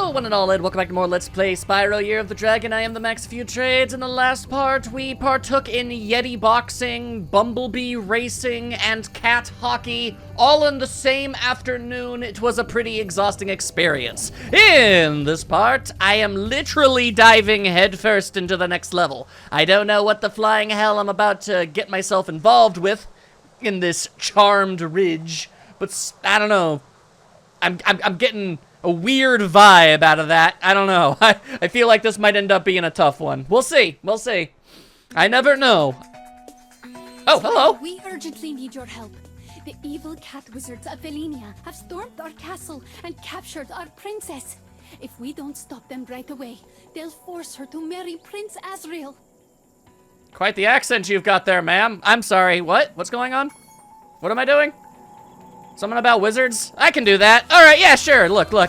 Hello, one and all, and welcome back to more Let's Play Spyro Year of the Dragon. I am the Max Few Trades. In the last part, we partook in Yeti boxing, bumblebee racing, and cat hockey, all in the same afternoon. It was a pretty exhausting experience. In this part, I am literally diving headfirst into the next level. I don't know what the flying hell I'm about to get myself involved with in this charmed ridge, but I don't know. I'm getting a weird vibe out of that. I don't know. I feel like this might end up being a tough one. We'll see. We'll see. I never know. Oh, hello. We urgently need your help. The evil cat wizards of Velinia have stormed our castle and captured our princess. If we don't stop them right away, they'll force her to marry Prince Asriel. Quite the accent you've got there, ma'am. I'm sorry. What? What's going on? What am I doing? Something about wizards? I can do that. All right, yeah, sure. Look. I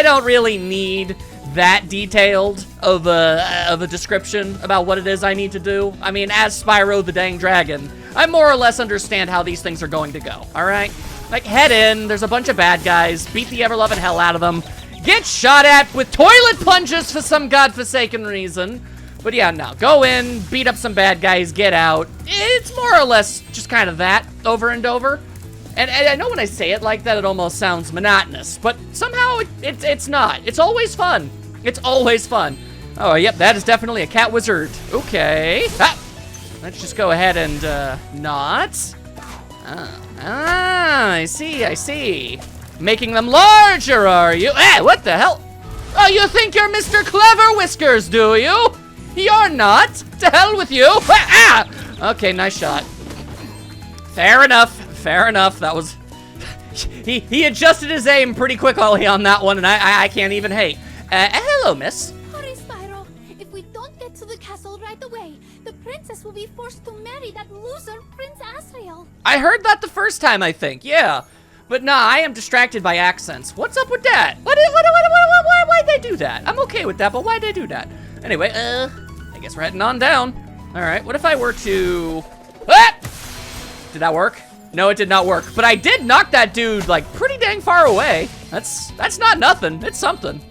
don't really need that detailed of a description about what it is I need to do. I mean, as Spyro the dang dragon, I more or less understand how these things are going to go, all right? Like, head in, there's a bunch of bad guys, beat the ever-loving hell out of them, get shot at with toilet plunges for some godforsaken reason. But yeah, no, go in, beat up some bad guys, get out. It's more or less just kind of that, over and over. And I know when I say it like that, it almost sounds monotonous, but somehow it's not. It's always fun. It's always fun. Oh, yep, that is definitely a cat wizard. Okay. Ah, let's just go ahead and not. I see. Making them larger, are you? Hey, what the hell? Oh, you think you're Mr. Clever Whiskers, do you? You're not. To hell with you. Ah! Okay, nice shot. Fair enough. That was... he adjusted his aim pretty quickly on that one, and I can't even hate. Hello, miss. Hurry, Spyro. If we don't get to the castle right away, the princess will be forced to marry that loser, Prince Asriel. I heard that the first time, I think. Yeah. But nah, I am distracted by accents. What's up with that? Why'd they do that? I'm okay with that, but why'd they do that? Anyway, I guess we're heading on down. All right, what if I were to... Ah! Did that work? No, it did not work. But I did knock that dude, like, pretty dang far away. That's not nothing. It's something.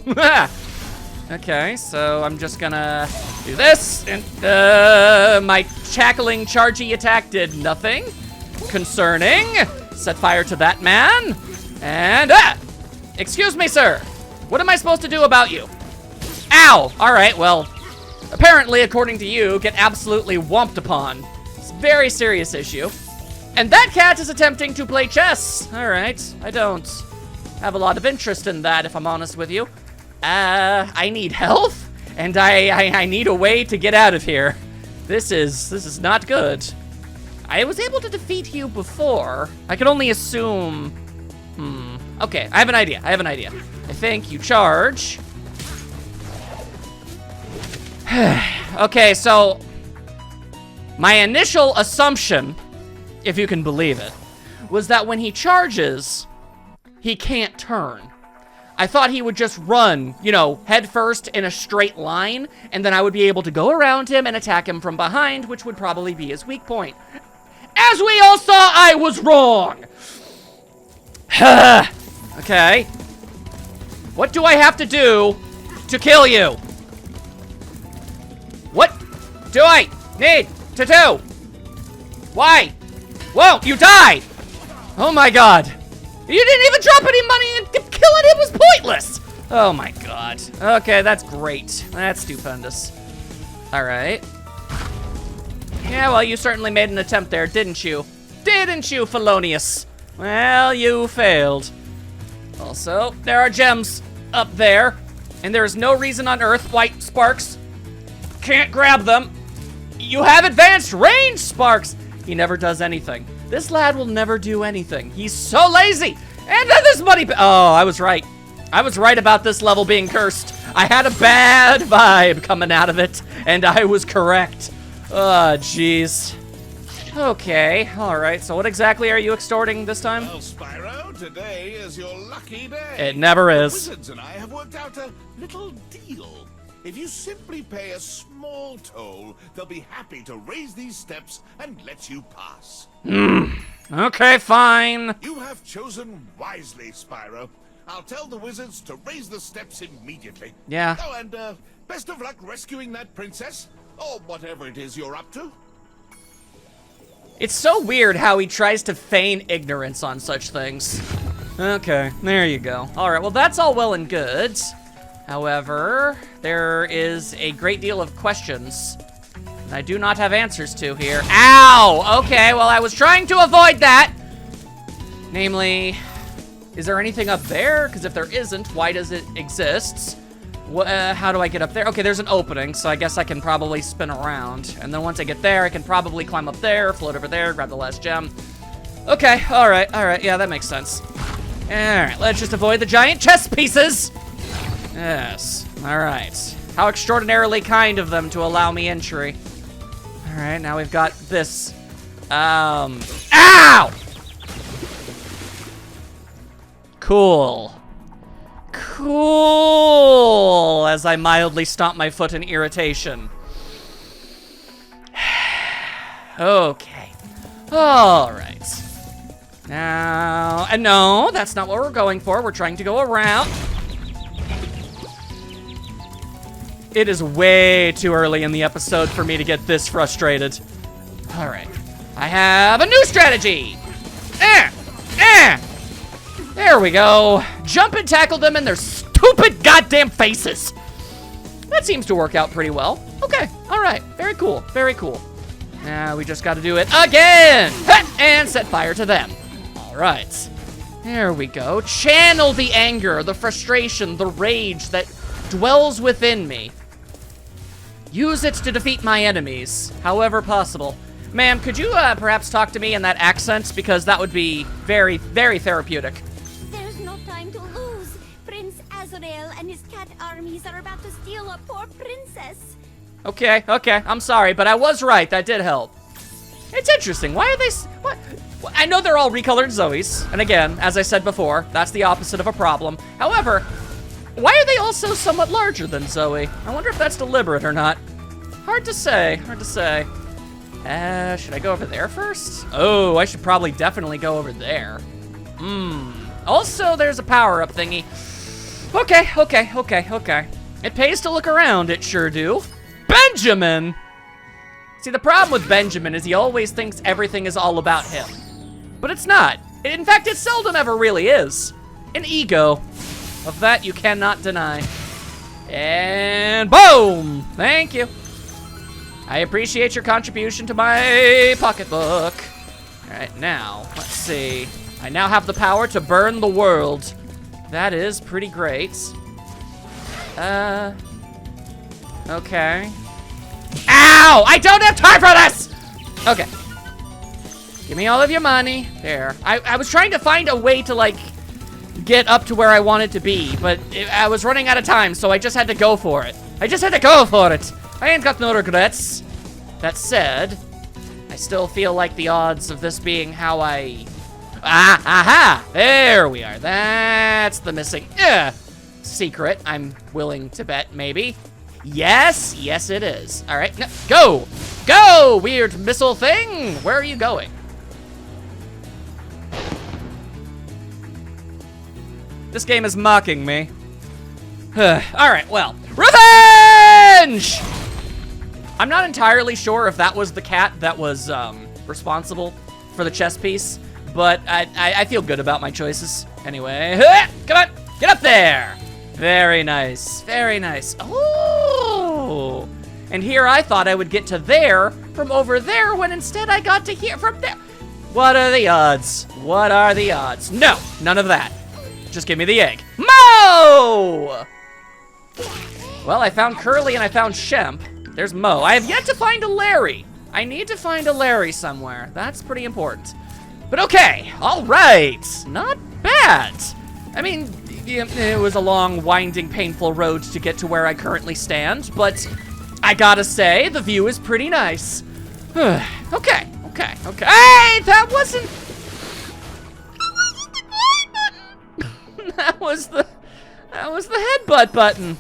Okay, so I'm just gonna do this. And, my cackling chargy attack did nothing concerning. Set fire to that man. And, excuse me, sir. What am I supposed to do about you? Ow! All right, well, apparently, according to you, get absolutely whomped upon. It's a very serious issue. And that cat is attempting to play chess. All right, I don't have a lot of interest in that, if I'm honest with you. I need health, and I need a way to get out of here. This is not good. I was able to defeat you before. I could only assume, okay, I have an idea. I think you charge. Okay, so my initial assumption, if you can believe it, was that when he charges, he can't turn. I thought he would just run, you know, head first in a straight line, and then I would be able to go around him and attack him from behind, which would probably be his weak point. As we all saw, I was wrong. Okay. What do I have to do to kill you? What do I need to do? Why won't you die? Oh my god. You didn't even drop any money and killing him was pointless. Oh my god. Okay, that's great. That's stupendous. All right. Yeah, well, you certainly made an attempt there, didn't you? Didn't you, Felonious? Well, you failed. Also, there are gems up there, and there is no reason on earth why Sparks can't grab them. You have advanced range, Sparks. He never does anything. This lad will never do anything. He's so lazy. And then this money... Oh, I was right. I was right about this level being cursed. I had a bad vibe coming out of it, and I was correct. Oh, jeez. Okay, all right. So what exactly are you extorting this time? Well, Spyro, today is your lucky day. It never is. The wizards and I have worked out a little deal. If you simply pay a small toll, they'll be happy to raise these steps and let you pass. Okay, fine. You have chosen wisely, Spyro. I'll tell the wizards to raise the steps immediately. Yeah. Oh, and best of luck rescuing that princess, or whatever it is you're up to. It's so weird how he tries to feign ignorance on such things. Okay, there you go. All right, well, that's all well and good. However, there is a great deal of questions I do not have answers to here. Ow! Okay, well, I was trying to avoid that. Namely, is there anything up there? Because if there isn't, why does it exist? How do I get up there? Okay, there's an opening, so I guess I can probably spin around. And then once I get there, I can probably climb up there, float over there, grab the last gem. Okay, all right, yeah, that makes sense. All right, let's just avoid the giant chess pieces. Yes, all right. How extraordinarily kind of them to allow me entry. All right, now we've got this. Ow! Cool. Cool, as I mildly stomp my foot in irritation. Okay. All right. Now, and no, that's not what we're going for. We're trying to go around. It is way too early in the episode for me to get this frustrated. All right. I have a new strategy. There we go. Jump and tackle them in their stupid goddamn faces. That seems to work out pretty well. Okay, all right, very cool, very cool. Now we just gotta do it again. And set fire to them. All right, there we go. Channel the anger, the frustration, the rage that dwells within me. Use it to defeat my enemies, however possible. Ma'am, could you perhaps talk to me in that accent? Because that would be very, very therapeutic. There's no time to lose. Prince Azrael and his cat armies are about to steal our poor princess. Okay, I'm sorry, but I was right. That did help. It's interesting. Why are they... What? I know they're all recolored Zoes. And again, as I said before, that's the opposite of a problem. However, why are they also somewhat larger than Zoe? I wonder if that's deliberate or not. Hard to say, hard to say. Should I go over there first? Oh, I should probably definitely go over there. Also, there's a power-up thingy. Okay. It pays to look around, it sure do. Benjamin! See, the problem with Benjamin is he always thinks everything is all about him. But it's not. In fact, it seldom ever really is. An ego. Of that you cannot deny. And boom! Thank you. I appreciate your contribution to my pocketbook. All right, now, let's see. I now have the power to burn the world. That is pretty great. Okay. Ow! I don't have time for this! Okay. Give me all of your money. There. I was trying to find a way to, like, get up to where I wanted to be, but I was running out of time, so I just had to go for it. I ain't got no regrets. That said, I still feel like the odds of this being how I... Aha! There we are. That's the missing secret, I'm willing to bet, maybe. Yes, it is. All right, no, go! Go, weird missile thing! Where are you going? This game is mocking me. All right, well, revenge! I'm not entirely sure if that was the cat that was responsible for the chess piece, but I feel good about my choices. Anyway, come on, get up there. Very nice, very nice. Oh, and here I thought I would get to there from over there when instead I got to here from there. What are the odds? What are the odds? No, none of that. Just give me the egg. Mo! Well, I found Curly and I found Shemp. There's Mo. I have yet to find a Larry. I need to find a Larry somewhere. That's pretty important. But okay, all right. Not bad. I mean, it was a long, winding, painful road to get to where I currently stand, but I gotta say, the view is pretty nice. Okay. Hey, that wasn't... That was the headbutt button.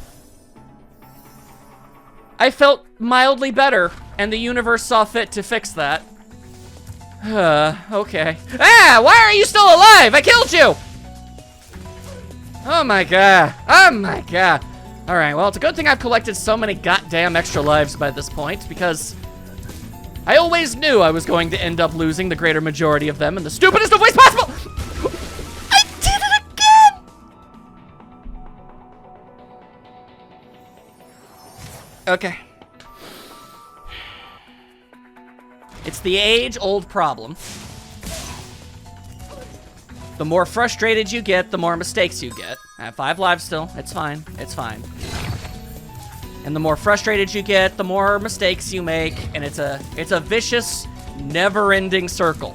I felt mildly better, and the universe saw fit to fix that. Okay. Ah, why are you still alive? I killed you! Oh my god. Oh my god. All right, well, it's a good thing I've collected so many goddamn extra lives by this point, because I always knew I was going to end up losing the greater majority of them in the stupidest of ways possible. I did it again. Okay. It's the age-old problem. The more frustrated you get, the more mistakes you get. I have 5 lives still. It's fine. It's fine. And the more frustrated you get, the more mistakes you make, and it's a vicious, never-ending circle.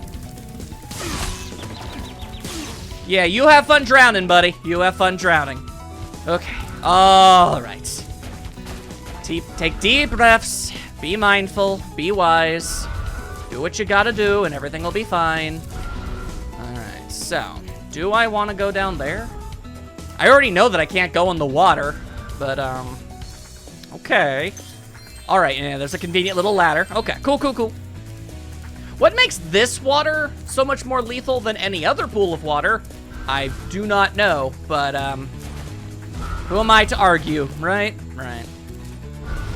Yeah, you have fun drowning, buddy. You have fun drowning. Okay. All right. Take deep breaths. Be mindful. Be wise. Do what you gotta do, and everything will be fine. So, do I want to go down there? I already know that I can't go in the water, but, okay. All right, yeah, there's a convenient little ladder. Okay, cool. What makes this water so much more lethal than any other pool of water? I do not know, but, who am I to argue, right? Right.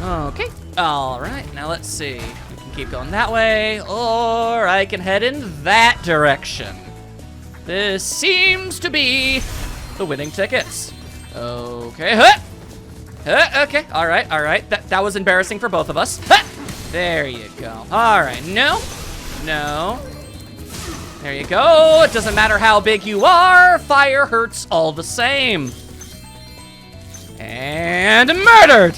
Okay, all right, now let's see. We can keep going that way, or I can head in that direction. This seems to be the winning tickets. Okay, okay, all right. That was embarrassing for both of us. There you go. All right, no. There you go. It doesn't matter how big you are, fire hurts all the same. And murdered.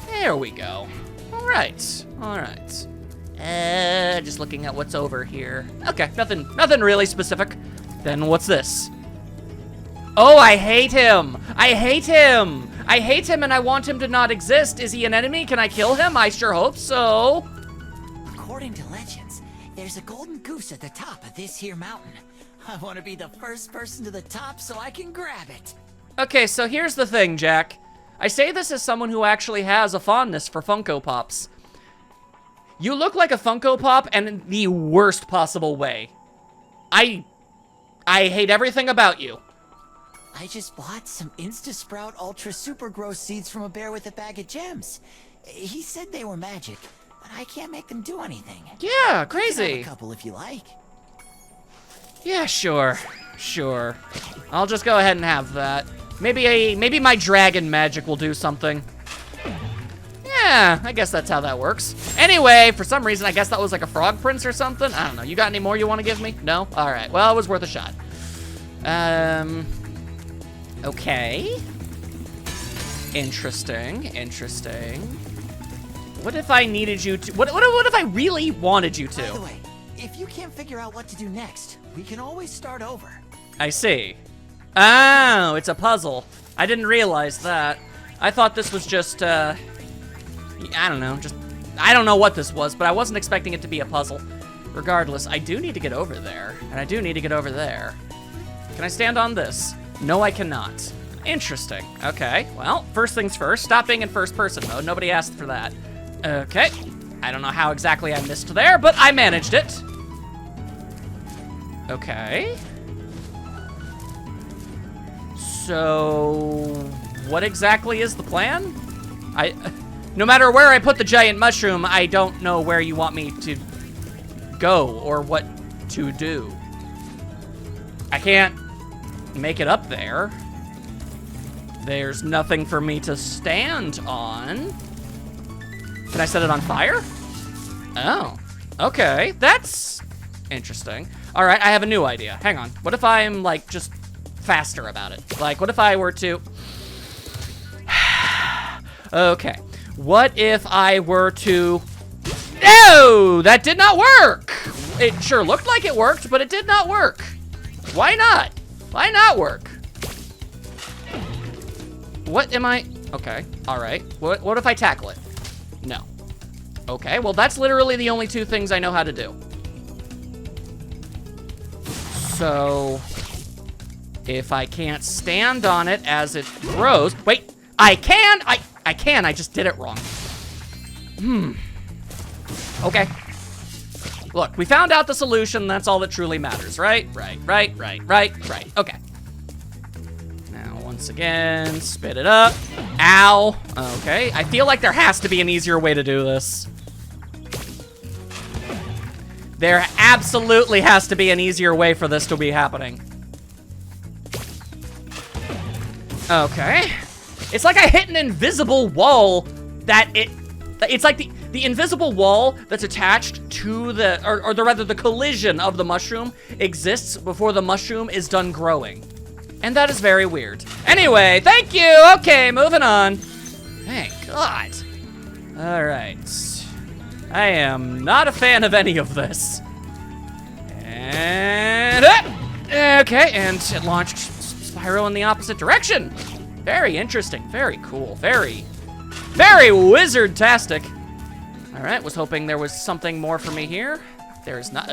There we go. All right. Just looking at what's over here. Okay, nothing really specific. Then what's this? Oh, I hate him and I want him to not exist. Is he an enemy? Can I kill him? I sure hope so. According to legends, there's a golden goose at the top of this here mountain. I want to be the first person to the top so I can grab it. Okay, so here's the thing, Jack. I say this as someone who actually has a fondness for Funko Pops. You look like a Funko Pop, and in the worst possible way. I hate everything about you. I just bought some Insta-Sprout Ultra Super Gross seeds from a bear with a bag of gems. He said they were magic, but I can't make them do anything. Yeah, You can crazy. have a couple if you like. Yeah, sure. I'll just go ahead and have that. Maybe my dragon magic will do something. Yeah, I guess that's how that works. Anyway, for some reason, I guess that was like a frog prince or something. I don't know. You got any more you want to give me? No? All right. Well, it was worth a shot. Okay. Interesting. What if I needed you to... What if I really wanted you to? By the way, if you can't figure out what to do next, we can always start over. I see. Oh, it's a puzzle. I didn't realize that. I thought this was just, I don't know, I don't know what this was, but I wasn't expecting it to be a puzzle. Regardless, I do need to get over there, and I do need to get over there. Can I stand on this? No, I cannot. Interesting. Okay, well, first things first, stop being in first person mode. Nobody asked for that. Okay, I don't know how exactly I missed there, but I managed it. Okay. So, what exactly is the plan? No matter where I put the giant mushroom, I don't know where you want me to go or what to do. I can't make it up there. There's nothing for me to stand on. Can I set it on fire? Oh, okay, that's interesting. All right, I have a new idea. Hang on, what if I'm like just faster about it? Like, what if I were to... Okay, what if I were to... No, that did not work. It sure looked like it worked, but it did not work. Why not? Why not work? What am I... Okay, all right. What if I tackle it? No. Okay, well, that's literally the only two things I know how to do. So, if I can't stand on it as it grows... Wait, I can! I can, I just did it wrong. Okay. Look, we found out the solution, that's all that truly matters, right? Right. Okay. Once again, spit it up. Ow. Okay, I feel like there has to be an easier way to do this. There absolutely has to be an easier way for this to be happening. Okay. It's like I hit an invisible wall that it's like the invisible wall that's attached to rather the collision of the mushroom exists before the mushroom is done growing. And that is very weird. Anyway, thank you. Okay, moving on. Thank God. All right. I am not a fan of any of this. And okay, and it launched Spyro in the opposite direction. Very interesting, very cool, very wizard-tastic. All right, was hoping there was something more for me here. There is not.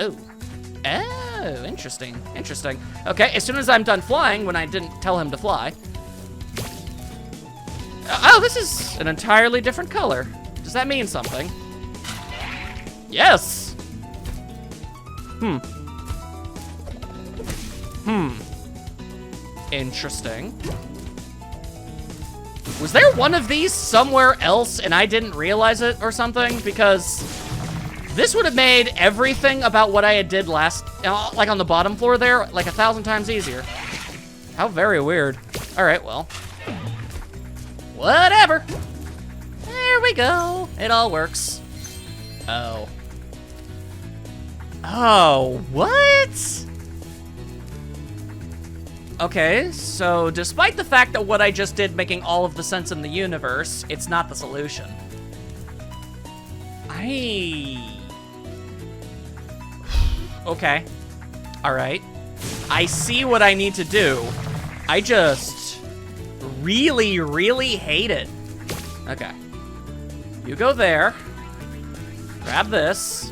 Oh, interesting, interesting. Okay, as soon as I'm done flying, when I didn't tell him to fly. Oh, this is an entirely different color. Does that mean something? Yes. Interesting. Was there one of these somewhere else and I didn't realize it or something? Because this would have made everything about what I did last, like on the bottom floor there, like 1,000 times easier. How very weird. All right, well, whatever. There we go. It all works. Oh. Oh, what? Okay, so despite the fact that what I just did making all of the sense in the universe, it's not the solution. Okay. All right. I see what I need to do. I just really, really hate it. Okay. You go there. Grab this.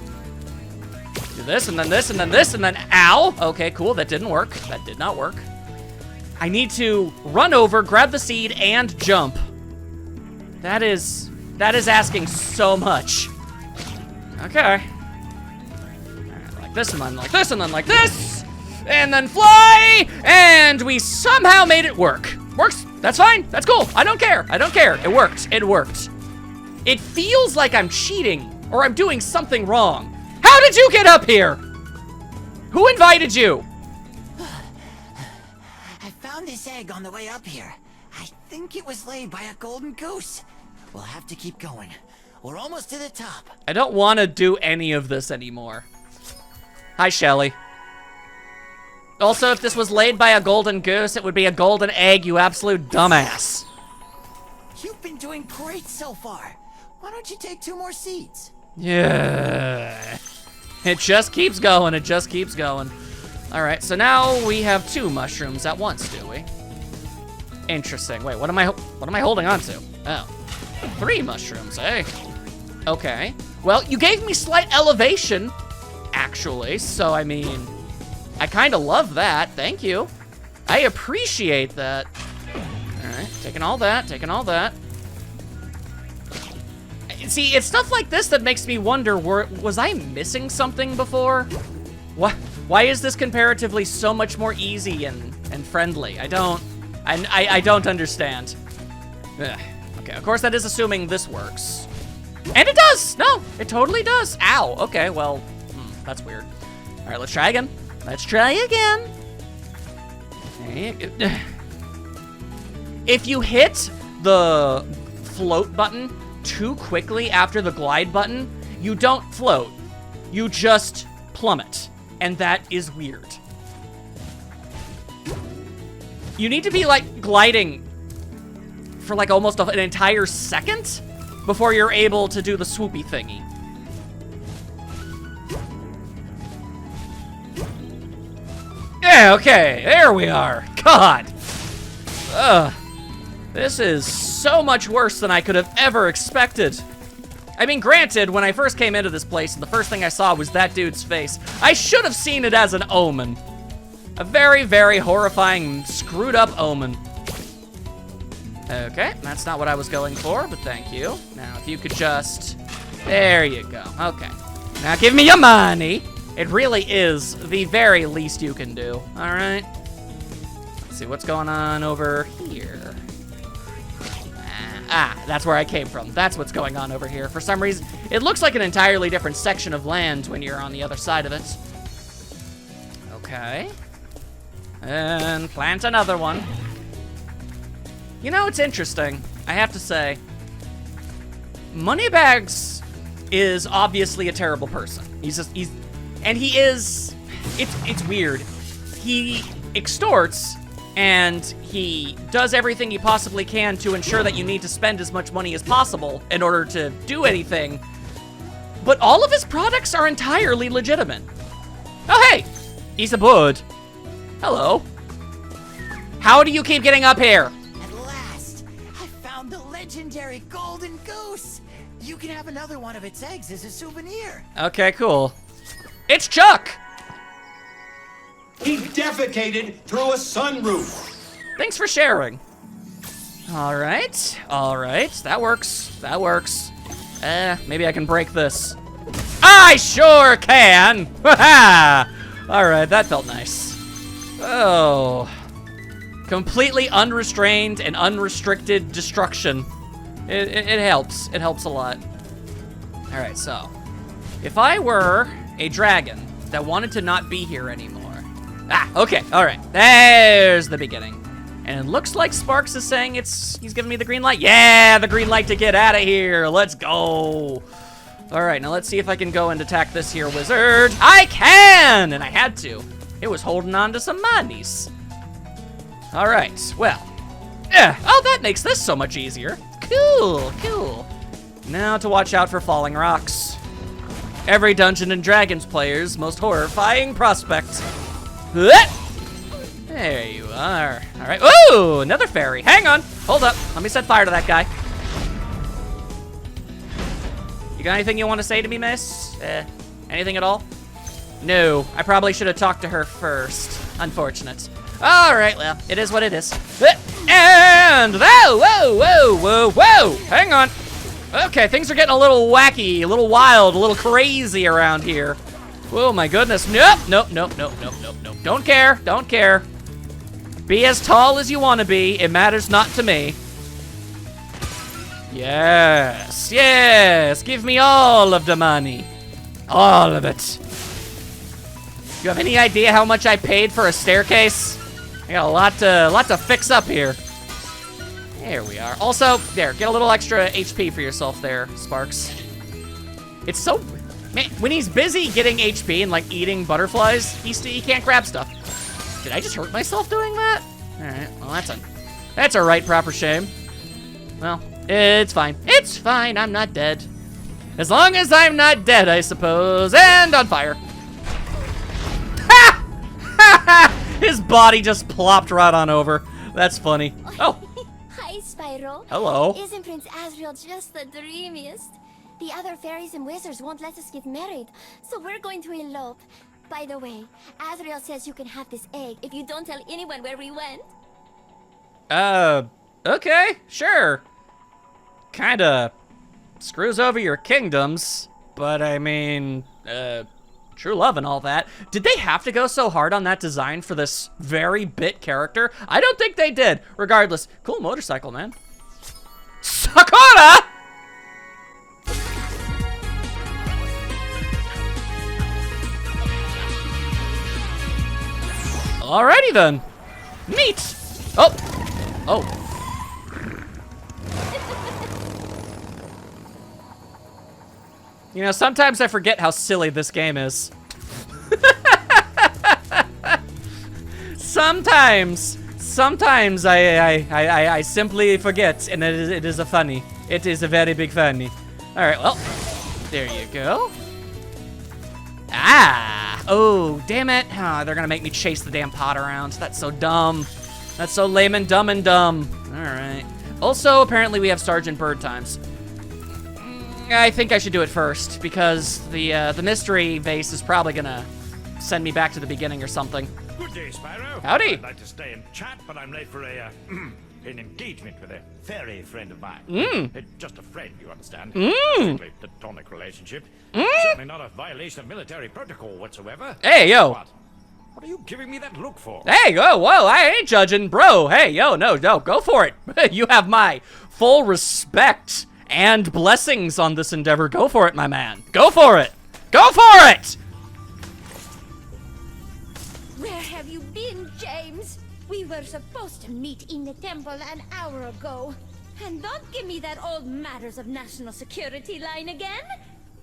Do this, and then this, and then this, and then ow! Okay, cool, that didn't work. That did not work. I need to run over, grab the seed, and jump. That is asking so much. Okay. Like this, and then like this, and then like this, and then fly, and we somehow made it work. Works, that's fine, that's cool, I don't care, I don't care. It worked, it worked. It feels like I'm cheating, or I'm doing something wrong. How did you get up here? Who invited you? I found this egg on the way up here. I think it was laid by a golden goose. We'll have to keep going. We're almost to the top. I don't want to do any of this anymore. Hi, Shelly. Also, if this was laid by a golden goose, it would be a golden egg, you absolute dumbass. You've been doing great so far. Why don't you take 2 more seeds? Yeah. It just keeps going, it just keeps going. All right, so now we have 2 mushrooms at once, do we? Interesting. Wait, what am I holding on to? Oh, 3 mushrooms, eh? Okay. Well, you gave me slight elevation, actually, so I mean, I kind of love that. Thank you. I appreciate that. All right, taking all that, taking all that. See, it's stuff like this that makes me wonder, was I missing something before? Why is this comparatively so much more easy and friendly? I don't understand. Ugh. Okay, of course that is assuming this works. And it does! No, it totally does. Ow, okay, well, that's weird. All right, let's try again. Let's try again. If you hit the float button too quickly after the glide button, you don't float. You just plummet. And that is weird. You need to be like gliding for like almost an entire second before you're able to do the swoopy thingy. Yeah, okay, there we are. God. Ugh. This is so much worse than I could have ever expected. I mean, granted, when I first came into this place, the first thing I saw was that dude's face. I should have seen it as an omen. A very, very horrifying, screwed up omen. Okay, that's not what I was going for, but thank you. Now, if you could just... There you go, okay. Now give me your money. It really is the very least you can do, all right? Let's see, what's going on over here? That's where I came from. That's what's going on over here. For some reason, it looks like an entirely different section of land when you're on the other side of it. Okay. And plant another one. You know, it's interesting, I have to say. Moneybags is obviously a terrible person. It's weird. He extorts, and he does everything he possibly can to ensure that you need to spend as much money as possible in order to do anything. But all of his products are entirely legitimate. Oh, hey! He's a bird. Hello. How do you keep getting up here? At last, I found the legendary golden goose. You can have another one of its eggs as a souvenir. Okay, cool. It's Chuck! He defecated through a sunroof. Thanks for sharing. All right, that works. Maybe I can break this. I sure can! Ha-ha! All right, that felt nice. Oh. Completely unrestrained and unrestricted destruction. It helps. It helps a lot. All right, so if I were a dragon that wanted to not be here anymore. Okay, all right. There's the beginning. And it looks like Sparks is saying he's giving me the green light. Yeah, the green light to get out of here. Let's go. All right, now let's see if I can go and attack this here wizard. I can, and I had to. It was holding on to some monies. All right, well. Oh, that makes this so much easier. Cool. Now to watch out for falling rocks. Every Dungeons and Dragons player's most horrifying prospect. There you are. All right. Ooh, another fairy. Hang on. Hold up. Let me set fire to that guy. You got anything you want to say to me, miss? Anything at all? No. I probably should have talked to her first. Unfortunate. All right, well, it is what it is. And whoa. Hang on. Okay, things are getting a little wacky, a little wild, a little crazy around here. Oh my goodness. Nope. Don't care. Be as tall as you want to be. It matters not to me. Yes. Give me all of the money. All of it. You have any idea how much I paid for a staircase? I got a lot to fix up here. There we are. Also, there, get a little extra HP for yourself there, Sparks. It's so, man, when he's busy getting HP and like eating butterflies, he can't grab stuff. Did I just hurt myself doing that? All right, well that's a right proper shame. Well, it's fine. It's fine, I'm not dead. As long as I'm not dead, I suppose, and on fire. Ha! His body just plopped right on over. That's funny. Oh. Hi, Spyro. Hello. Isn't Prince Azrael just the dreamiest? The other fairies and wizards won't let us get married, so we're going to elope. By the way, Azrael says you can have this egg if you don't tell anyone where we went. Okay, sure. Kinda screws over your kingdoms, but I mean, true love and all that. Did they have to go so hard on that design for this very bit character? I don't think they did. Regardless, cool motorcycle, man. Sakura! Alrighty then. Neat. Oh. You know, sometimes I forget how silly this game is. Sometimes I simply forget, and it is a funny. It is a very big funny. All right, well, there you go. Oh, damn it. Oh, they're gonna make me chase the damn pot around. That's so dumb. That's so lame and dumb and dumb. All right. Also, apparently we have Sergeant Bird times. I think I should do it first, because the mystery vase is probably gonna send me back to the beginning or something. Good day, Spyro. Howdy. I'd like to stay and chat, but I'm late for an engagement with a fairy friend of mine. Just a friend, you understand. Strictly platonic relationship. Certainly not a violation of military protocol whatsoever. Hey, yo. What? What are you giving me that look for? Hey, whoa, I ain't judging, bro. Hey, yo, no, go for it. You have my full respect and blessings on this endeavor. Go for it, my man. Go for it. Go for it! Where have you been, James? We were supposed to meet in the temple an hour ago. And don't give me that old matters of national security line again.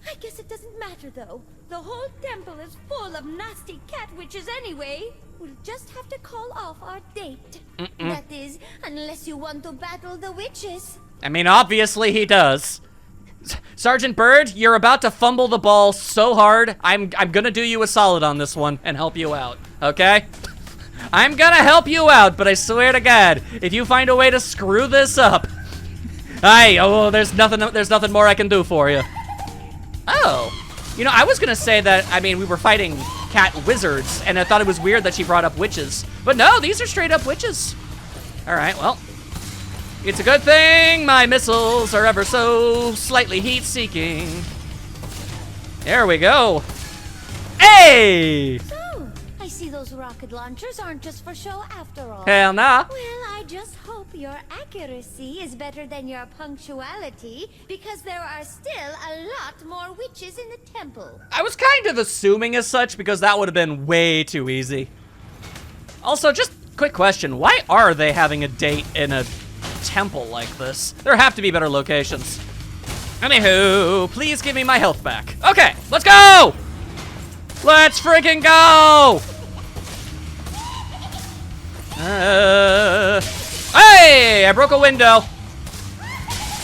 I guess it doesn't matter, though. The whole temple is full of nasty cat witches anyway. We'll just have to call off our date. That is, unless you want to battle the witches. I mean, obviously he does. Sergeant Bird, you're about to fumble the ball so hard. I'm gonna do you a solid on this one and help you out, okay? I'm gonna help you out, but I swear to God, if you find a way to screw this up, there's nothing more I can do for you. Oh, you know, I was gonna say that, I mean, we were fighting cat wizards, and I thought it was weird that she brought up witches. But no, these are straight up witches. All right, well, it's a good thing my missiles are ever so slightly heat-seeking. There we go. Hey! So, I see those rocket launchers aren't just for show after all. Hell nah. Well, I just hope your accuracy is better than your punctuality, because there are still a lot more witches in the temple. I was kind of assuming as such because that would have been way too easy. Also, just quick question. Why are they having a date in a temple like this? There have to be better locations. Anywho, please give me my health back. Okay, let's go! Let's freaking go! Hey, I broke a window.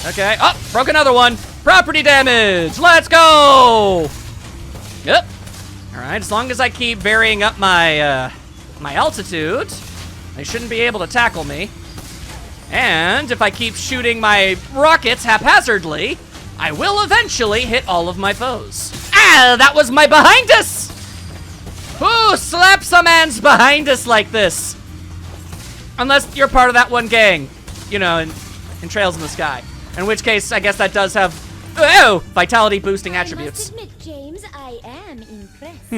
Okay, oh, broke another one. Property damage, let's go! Yep. All right, as long as I keep varying up my, my altitude, they shouldn't be able to tackle me. And if I keep shooting my rockets haphazardly, I will eventually hit all of my foes. Ah, that was my behind us! Who slaps a man's behind us like this? Unless you're part of that one gang, you know, in Trails in the Sky. In which case, I guess that does have, vitality boosting attributes. I must admit, James, I am impressed.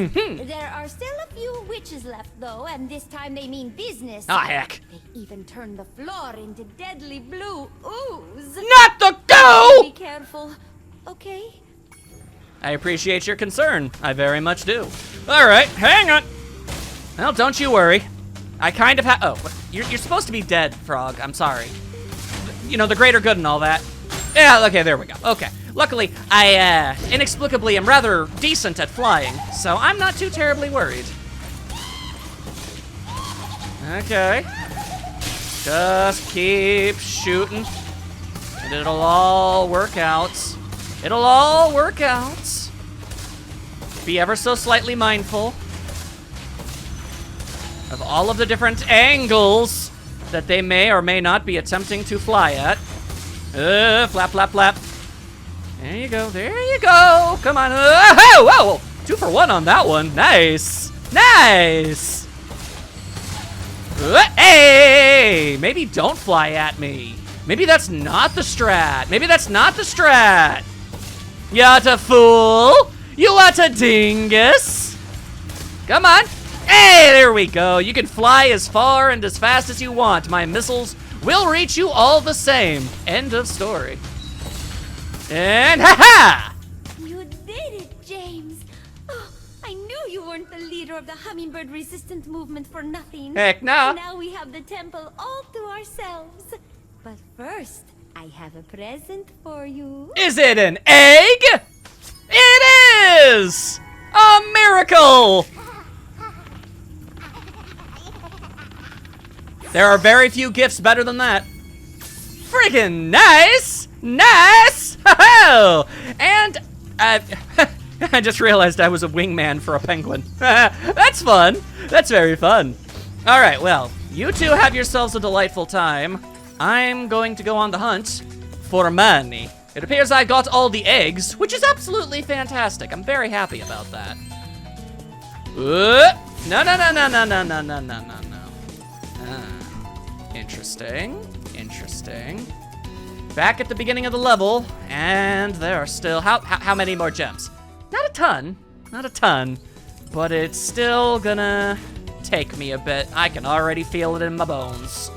There are still a few witches left, though, and this time they mean business. Ah, heck. They even turn the floor into deadly blue ooze. Not the go! Be careful, okay? I appreciate your concern. I very much do. All right, hang on. Well, don't you worry. I kind of you're supposed to be dead, Frog. I'm sorry. You know, the greater good and all that. Yeah, okay, there we go. Okay. Luckily, I, inexplicably am rather decent at flying, so I'm not too terribly worried. Okay. Just keep shooting, and it'll all work out. It'll all work out. Be ever so slightly mindful of all of the different angles that they may or may not be attempting to fly at. Flap, flap, flap. There you go, there you go. Come on. Whoa, 2 for 1 on that one. Nice, nice. Hey, maybe don't fly at me. Maybe that's not the strat. Maybe that's not the strat. You oughta fool. You oughta dingus. Come on. Hey, there we go. You can fly as far and as fast as you want. My missiles will reach you all the same. End of story. And ha-ha! You did it, James. Oh, I knew you weren't the leader of the hummingbird resistant movement for nothing. Heck no. Now we have the temple all to ourselves. But first, I have a present for you. Is it an egg? It is! A miracle! There are very few gifts better than that. Friggin' nice! Nice! Ho-ho! And, I just realized I was a wingman for a penguin. That's fun. That's very fun. All right, well, you two have yourselves a delightful time. I'm going to go on the hunt for money. It appears I got all the eggs, which is absolutely fantastic. I'm very happy about that. No. Interesting, interesting. Back at the beginning of the level, and there are still, how many more gems? Not a ton, but it's still gonna take me a bit. I can already feel it in my bones.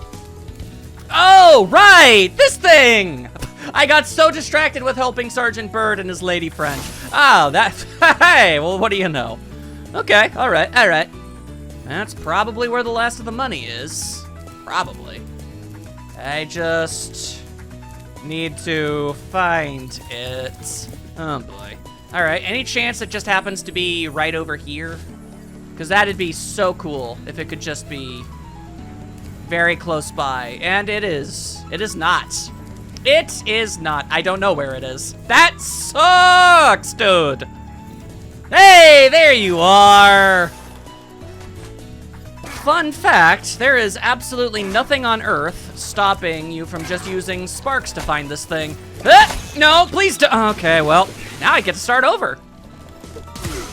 Oh, right! This thing! I got so distracted with helping Sergeant Bird and his lady friend. Oh, that... Hey, well, what do you know? Okay, all right. That's probably where the last of the money is. Probably. I just need to find it. Oh, boy. All right, any chance it just happens to be right over here? Because that'd be so cool if it could just be very close by. And it is. It is not. It is not. I don't know where it is. That sucks, dude. Hey, there you are. Fun fact, there is absolutely nothing on Earth stopping you from just using sparks to find this thing. No, please don't. Okay, well, now I get to start over.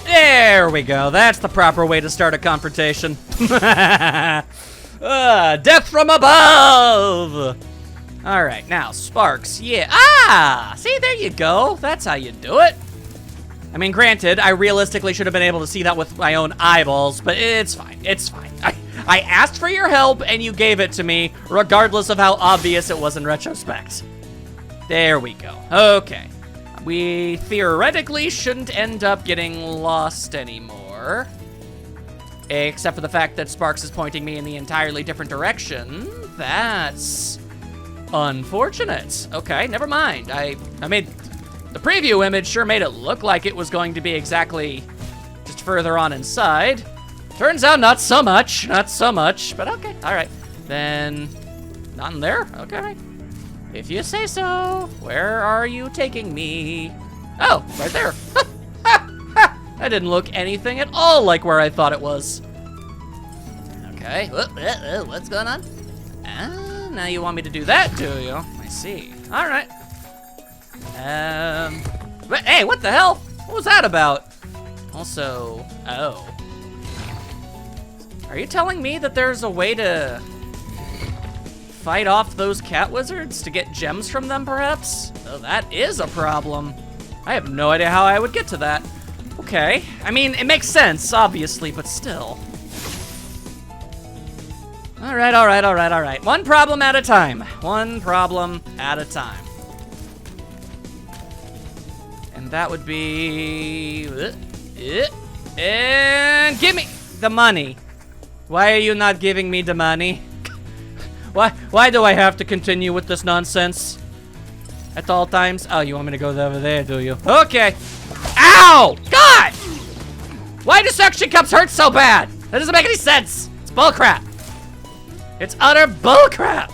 There we go. That's the proper way to start a confrontation. Death from above. All right, now sparks. Yeah. Ah, see, there you go. That's how you do it. I mean, granted, I realistically should have been able to see that with my own eyeballs, but it's fine. It's fine. I asked for your help, and you gave it to me, regardless of how obvious it was in retrospect. There we go. Okay. We theoretically shouldn't end up getting lost anymore. Except for the fact that Sparks is pointing me in the entirely different direction. That's unfortunate. Okay, never mind. I made... The preview image sure made it look like it was going to be exactly just further on inside. Turns out not so much, but okay, all right. Then, not in there? Okay. If you say so, where are you taking me? Oh, right there. That didn't look anything at all like where I thought it was. Okay, what's going on? Now you want me to do that, do you? I see, all right. But hey, what the hell? What was that about? Also, oh. Are you telling me that there's a way to fight off those cat wizards to get gems from them, perhaps? Oh, that is a problem. I have no idea how I would get to that. Okay, I mean, it makes sense, obviously, but still. All right. One problem at a time. One problem at a time. And that would be... And give me the money. Why are you not giving me the money? Why do I have to continue with this nonsense at all times? Oh, you want me to go over there, do you? Okay. Ow! God! Why do suction cups hurt so bad? That doesn't make any sense. It's bullcrap. It's utter bullcrap.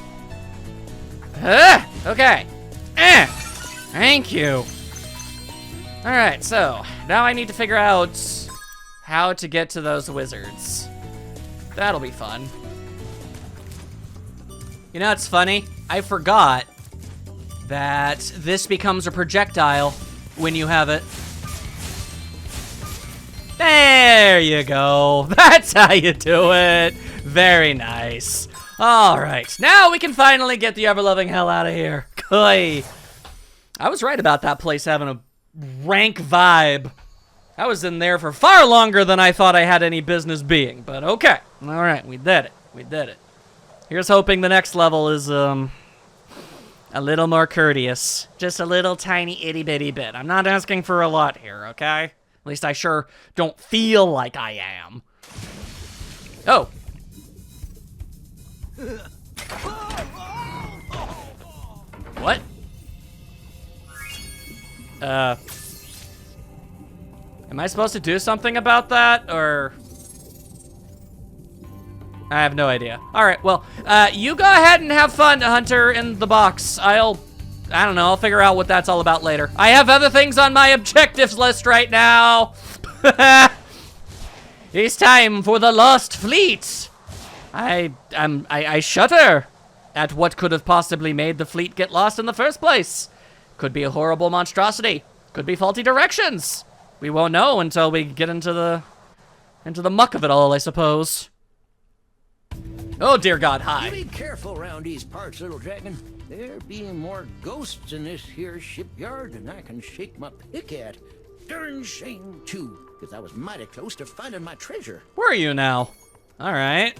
Okay. Thank you. All right, so now I need to figure out how to get to those wizards. That'll be fun. You know, it's funny. I forgot that this becomes a projectile when you have it. There you go. That's how you do it. Very nice. All right, now we can finally get the ever-loving hell out of here. Coy. I was right about that place having a rank vibe. I was in there for far longer than I thought I had any business being, but okay. All right, we did it. Here's hoping the next level is, a little more courteous. Just a little tiny itty-bitty bit. I'm not asking for a lot here, okay? At least I sure don't feel like I am. Oh. What? Am I supposed to do something about that, or? I have no idea. All right, well, you go ahead and have fun, Hunter, in the box. I don't know, I'll figure out what that's all about later. I have other things on my objectives list right now. It's time for the Lost Fleet. I shudder at what could have possibly made the fleet get lost in the first place. Could be a horrible monstrosity. Could be faulty directions. We won't know until we get into the muck of it all, I suppose. Oh, dear God, hi. You be careful around these parts, little dragon. There be more ghosts in this here shipyard than I can shake my pick at. Darn shame, too, because I was mighty close to finding my treasure. Where are you now? All right.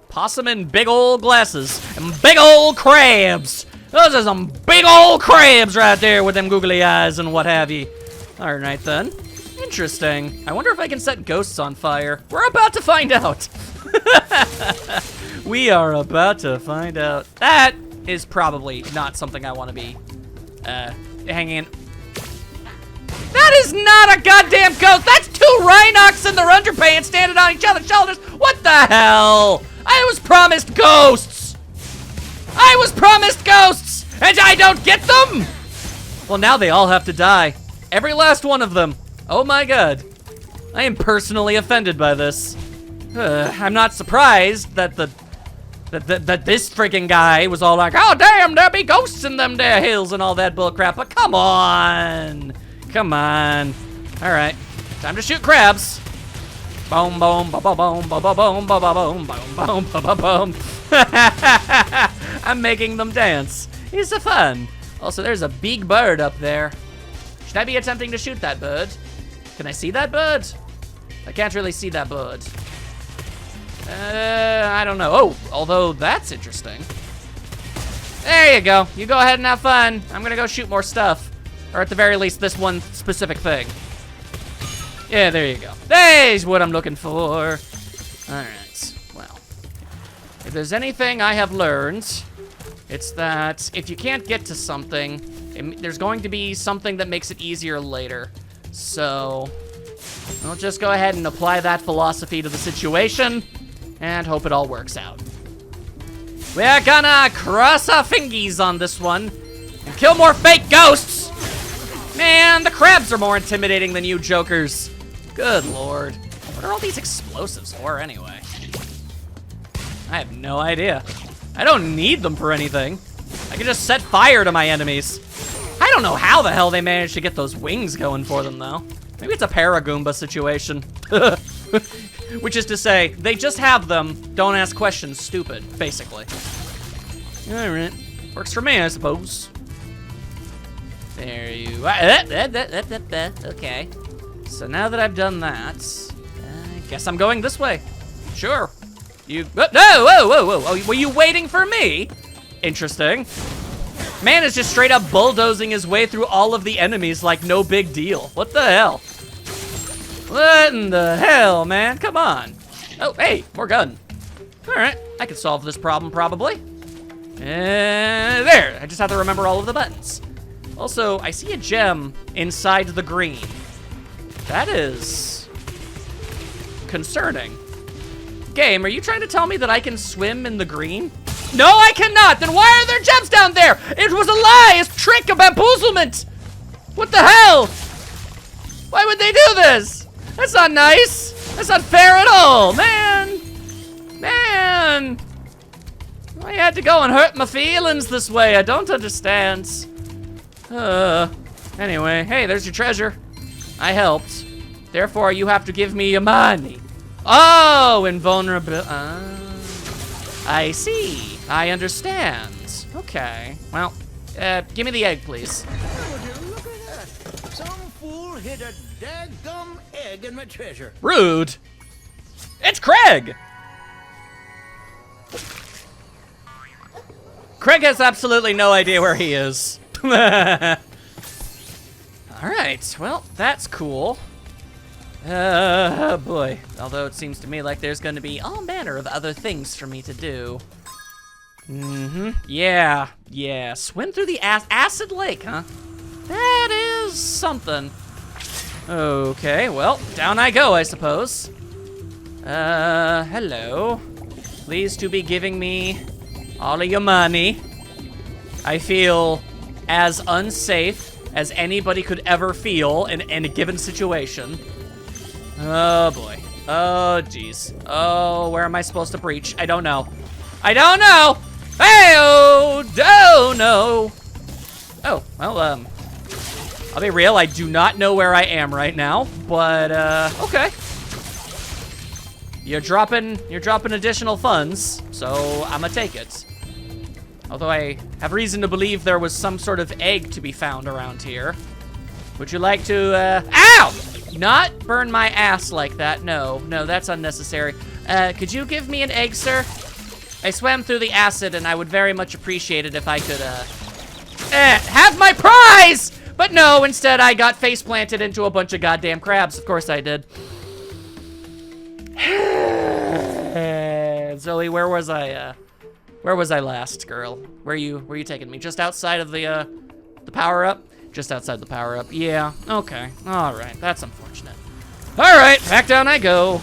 Possum and big old glasses and big old crabs. Those are some big old crabs right there with them googly eyes and what have you. All right then. Interesting. I wonder if I can set ghosts on fire. We're about to find out. We are about to find out. That is probably not something I want to be hanging. That is not a goddamn ghost. That's 2 Rhinox in their underpants standing on each other's shoulders. What the hell? I was promised ghosts. I was promised ghosts, and I don't get them. Well, now they all have to die. Every last one of them. Oh my god. I am personally offended by this. I'm not surprised that that this freaking guy was all like, oh damn, there be ghosts in them there hills and all that bullcrap, but come on. Come on. All right, time to shoot crabs. Boom, boom, boom, boom, boom, boom, boom, boom, boom, boom, boom, boom, boom. I'm making them dance. It's so fun. Also, there's a big bird up there. Should I be attempting to shoot that bird? Can I see that bird? I can't really see that bird. I don't know. Oh, although that's interesting. There you go. You go ahead and have fun. I'm gonna go shoot more stuff. Or at the very least, this one specific thing. Yeah, there you go. There's what I'm looking for. All right, well. If there's anything I have learned, it's that if you can't get to something, there's going to be something that makes it easier later. So, I'll just go ahead and apply that philosophy to the situation and hope it all works out. We're gonna cross our fingies on this one and kill more fake ghosts. Man, the crabs are more intimidating than you jokers. Good lord. What are all these explosives for anyway? I have no idea. I don't need them for anything. I can just set fire to my enemies. I don't know how the hell they managed to get those wings going for them though. Maybe it's a Paragoomba situation. Which is to say, they just have them, don't ask questions, stupid, basically. All right, works for me, I suppose. There you are. Okay. So now that I've done that, I guess I'm going this way. Sure. You, no, whoa, whoa, whoa. Oh, were you waiting for me? Interesting. Man is just straight up bulldozing his way through all of the enemies like no big deal. What the hell? What in the hell, man? Come on. Oh, hey, more gun. All right, I can solve this problem probably. And there, I just have to remember all of the buttons. Also, I see a gem inside the green. That is concerning. Game, are you trying to tell me that I can swim in the green? No, I cannot. Then why are there gems down there? It was a lie, a trick, a bamboozlement. What the hell? Why would they do this? That's not nice. That's not fair at all, man. Man. I had to go and hurt my feelings this way. I don't understand. Anyway, hey, there's your treasure. I helped. Therefore, you have to give me your money. Oh, invulnerable. I see. I understand. Okay. Well, give me the egg, please. Look at that. Some fool hid a daggum egg in my treasure. Rude. It's Craig. Craig has absolutely no idea where he is. All right, well, that's cool. Boy. Although it seems to me like there's gonna be all manner of other things for me to do. Yeah. Swim through the acid lake, huh? That is something. Okay, well, down I go, I suppose. Hello. Please to be giving me all of your money. I feel as unsafe as anybody could ever feel in a given situation. Oh boy. Oh geez. Oh, where am I supposed to breach? I don't know. I don't know! Hey-oh! Don't know! Oh, well, I'll be real, I do not know where I am right now, but, okay. You're dropping additional funds, so I'ma take it. Although I have reason to believe there was some sort of egg to be found around here. Would you like to, ow! Not burn my ass like that, no, that's unnecessary. Could you give me an egg, sir? I swam through the acid, and I would very much appreciate it if I could, have my prize! But no, instead I got face planted into a bunch of goddamn crabs. Of course I did. Zoe, where was I last, girl? Where you taking me? Just outside of the power-up? Just outside the power-up. Yeah, okay. All right, that's unfortunate. All right, back down I go.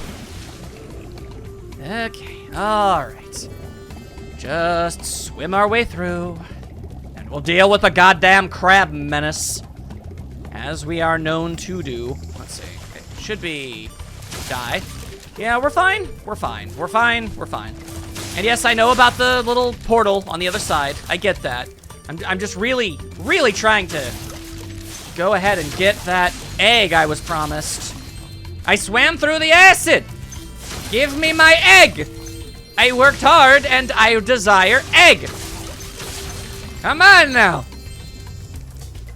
Okay, all right. Just swim our way through, and we'll deal with the goddamn crab menace, as we are known to do. Let's see, it should be die. Yeah, we're fine, we're fine, we're fine, we're fine. And yes, I know about the little portal on the other side. I get that. I'm just really, really trying to go ahead and get that egg I was promised. I swam through the acid! Give me my egg! I worked hard and I desire egg! Come on now!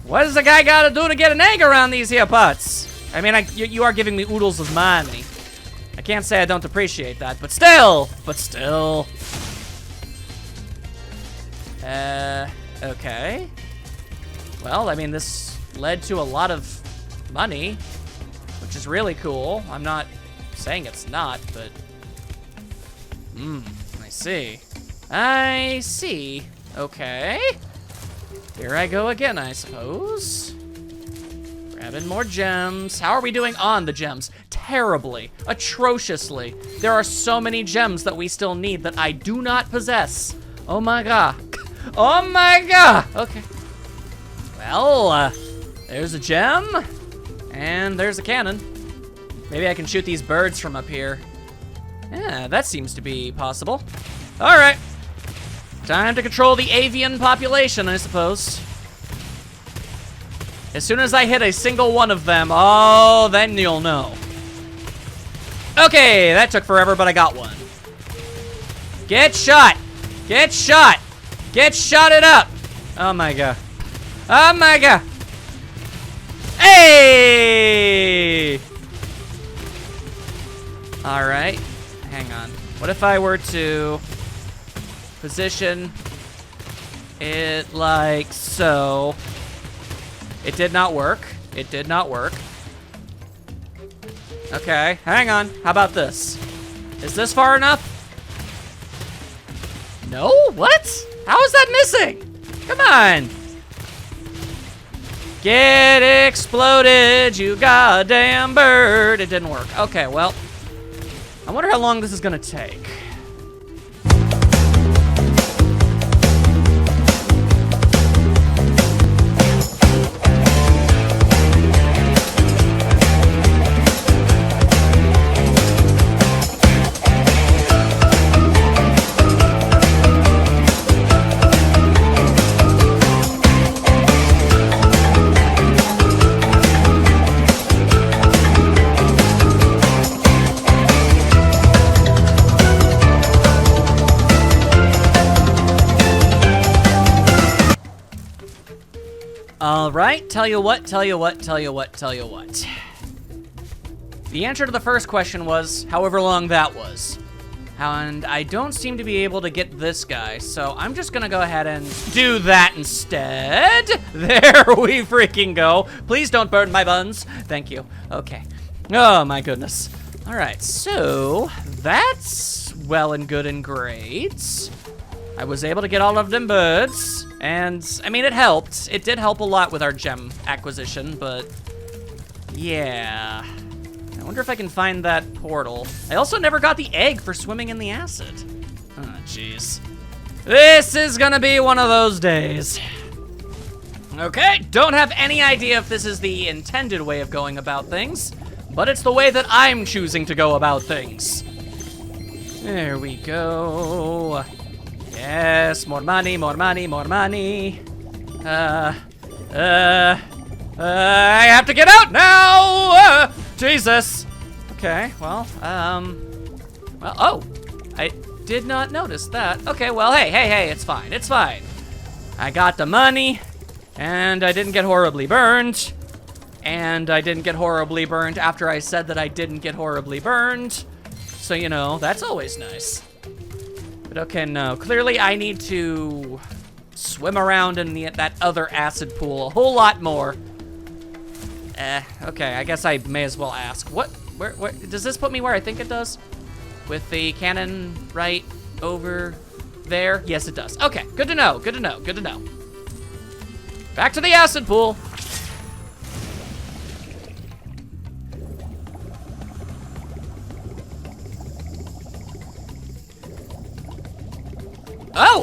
What does a guy gotta do to get an egg around these here parts? I mean, you are giving me oodles of money. I can't say I don't appreciate that, but still! Okay. Well, I mean, this led to a lot of money, which is really cool. I'm not saying it's not, but... I see. Okay. Here I go again, I suppose. Grabbing more gems. How are we doing on the gems? Terribly. Atrociously. There are so many gems that we still need that I do not possess. Oh my god. Oh my god! Okay. Well, there's a gem. And there's a cannon. Maybe I can shoot these birds from up here. Yeah, that seems to be possible. All right. Time to control the avian population, I suppose. As soon as I hit a single one of them, oh, then you'll know. Okay, that took forever, but I got one. Get shot! Get shot! Get shotted up! Oh my god. Oh my god! Hey! All right, hang on. What if I were to position it like so? It did not work. It did not work. Okay, hang on. How about this? Is this far enough? No? What? How is that missing? Come on. Get exploded, you goddamn bird. It didn't work. Okay, well, I wonder how long this is gonna take. All right, tell you what. The answer to the first question was however long that was. And I don't seem to be able to get this guy, so I'm just gonna go ahead and do that instead. There we freaking go. Please don't burn my buns. Thank you. Okay. Oh my goodness. All right, so that's well and good and great. I was able to get all of them birds. And, I mean, it helped. It did help a lot with our gem acquisition, but yeah. I wonder if I can find that portal. I also never got the egg for swimming in the acid. Oh, jeez. This is gonna be one of those days. Okay, don't have any idea if this is the intended way of going about things, but it's the way that I'm choosing to go about things. There we go. Yes, more money, more money, more money. I have to get out now! Jesus. Okay, well, oh, I did not notice that. Okay, well, hey, it's fine, it's fine. I got the money, and I didn't get horribly burned, and I didn't get horribly burned after I said that I didn't get horribly burned. so you know, that's always nice. But okay, no. Clearly I need to swim around in that other acid pool a whole lot more. Okay, I guess I may as well ask. Where, does this put me where I think it does? With the cannon right over there? Yes, it does. Okay, good to know, good to know, good to know. Back to the acid pool.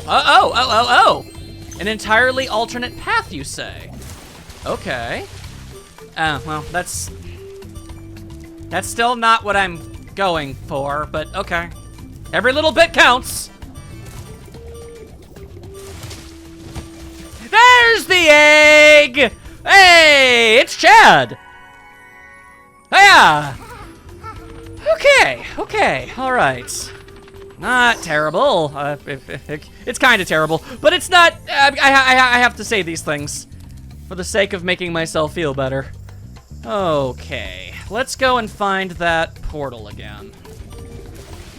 Oh! An entirely alternate path, you say? Okay. Well, that's still not what I'm going for, but okay. Every little bit counts. There's the egg! Hey, it's Chad! Yeah! Okay, all right. Not terrible. It's kind of terrible, but it's not. I have to say these things for the sake of making myself feel better. Okay, let's go and find that portal again.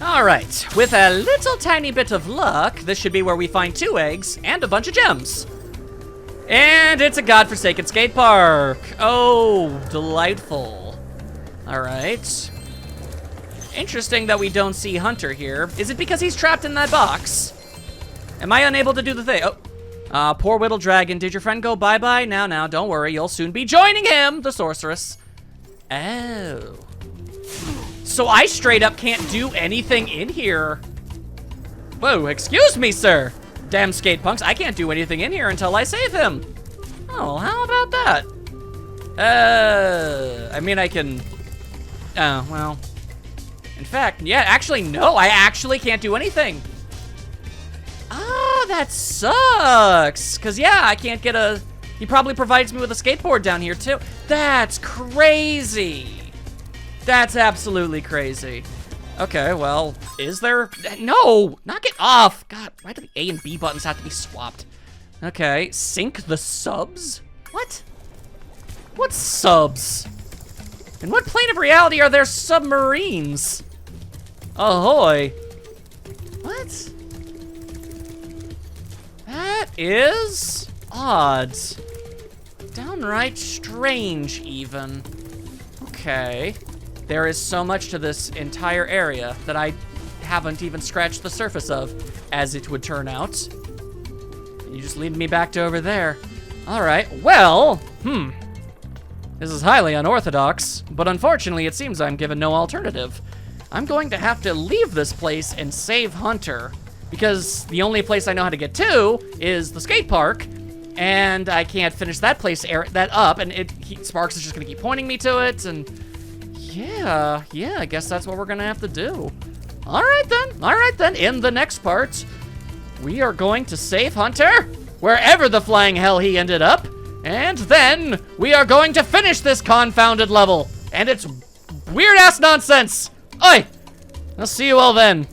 All right, with a little tiny bit of luck, this should be where we find 2 eggs and a bunch of gems. And it's a godforsaken skate park. Oh, delightful. All right. Interesting that we don't see Hunter here. Is it because he's trapped in that box? Am I unable to do the thing? Oh, poor Whittle Dragon. Did your friend go bye-bye? Now, don't worry. You'll soon be joining him, the sorceress. Oh. So I straight up can't do anything in here. Whoa, excuse me, sir. Damn skate punks, I can't do anything in here until I save him. Oh, how about that? I mean, I can... Oh, well... In fact, yeah, actually, no, I actually can't do anything. Ah, that sucks. Cause yeah, I can't get a, he probably provides me with a skateboard down here too. That's crazy. That's absolutely crazy. Okay, well, is there, no, knock it off. God, why do the A and B buttons have to be swapped? Okay, sync the subs? What? What subs? In what plane of reality are there submarines? Ahoy. What? That is odd. Downright strange, even. Okay. There is so much to this entire area that I haven't even scratched the surface of, as it would turn out. You just lead me back to over there. All right, well, This is highly unorthodox, but unfortunately it seems I'm given no alternative. I'm going to have to leave this place and save Hunter, because the only place I know how to get to is the skate park, and I can't finish that place up, and Sparks is just gonna keep pointing me to it, and yeah, I guess that's what we're gonna have to do. All right then, in the next part, we are going to save Hunter, wherever the flying hell he ended up, and then we are going to finish this confounded level and its weird-ass nonsense. Oi! I'll see you all then.